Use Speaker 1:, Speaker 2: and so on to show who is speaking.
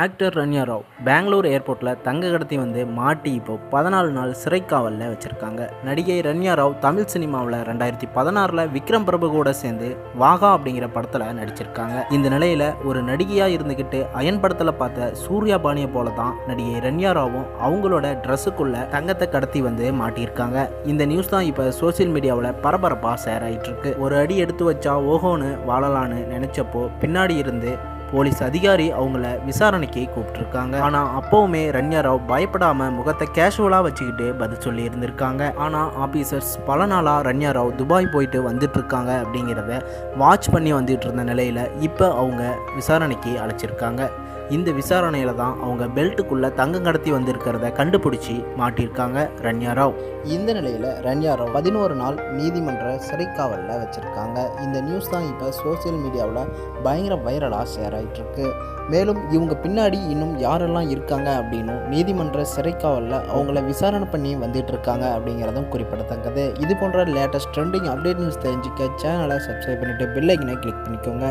Speaker 1: Actor Ranya Rao Bangalore ஏர்போர்ட்டில் தங்க கடத்தி வந்து மாட்டி இப்போ 14 நாள் சிறைக்காவலில் வச்சுருக்காங்க. நடிகை ரன்யா ராவ் தமிழ் சினிமாவில் 2016 விக்ரம் பிரபு கூட சேர்ந்து வாகா அப்படிங்கிற படத்தில் நடிச்சிருக்காங்க. இந்த நிலையில் ஒரு நடிகையாக இருந்துக்கிட்டு அயன் படத்தில் பார்த்த சூர்யா பாணியை போல தான் நடிகை ரன்யா ராவும் அவங்களோட ட்ரெஸ்ஸுக்குள்ளே தங்கத்தை கடத்தி வந்து மாட்டியிருக்காங்க. இந்த நியூஸ் தான் இப்போ சோசியல் மீடியாவில் பரபரப்பாக ஷேர் ஆகிட்டு இருக்கு. ஒரு அடி எடுத்து வச்சா ஓஹோன்னு வாழலான்னு நினச்சப்போ பின்னாடி இருந்து போலீஸ் அதிகாரி அவங்கள விசாரணைக்கு கூப்பிட்டுருக்காங்க. ஆனால் அப்போவுமே ரன்யா ராவ் பயப்படாம முகத்தை கேஷுவலாக வச்சுக்கிட்டு பதில் சொல்லி இருந்திருக்காங்க. ஆனால் ஆபீசர்ஸ் பல நாளாக ரன்யா ராவ் துபாய் போயிட்டு வந்துட்டு இருக்காங்க அப்படிங்கிறத வாட்ச் பண்ணி வந்துட்டு இருந்த நிலையில் இப்போ அவங்க விசாரணைக்கு அழைச்சிருக்காங்க. இந்த விசாரணையில் தான் அவங்க பெல்ட்டுக்குள்ளே தங்கம் கடத்தி வந்திருக்கிறத கண்டுபிடிச்சி மாட்டியிருக்காங்க ரன்யா ராவ். இந்த நிலையில் ரன்யா ராவ் 11 நாள் நீதிமன்ற சிறைக்காவலில் வச்சுருக்காங்க. இந்த நியூஸ் தான் இப்போ சோசியல் மீடியாவில் பயங்கர வைரலாக ஷேர் ஆகிட்டுருக்கு. மேலும் இவங்க பின்னாடி இன்னும் யாரெல்லாம் இருக்காங்க அப்படின்னும் நீதிமன்ற சிறைக்காவலில் அவங்கள விசாரணை பண்ணி வந்துட்டு இருக்காங்க அப்படிங்கிறதும் குறிப்பிடத்தக்கது. இது போன்ற லேட்டஸ்ட் ட்ரெண்டிங் அப்டேட் நியூஸ் தெரிஞ்சுக்க சேனலை சப்ஸ்கிரைப் பண்ணிவிட்டு பெல் ஐக்கனை கிளிக் பண்ணிக்கோங்க.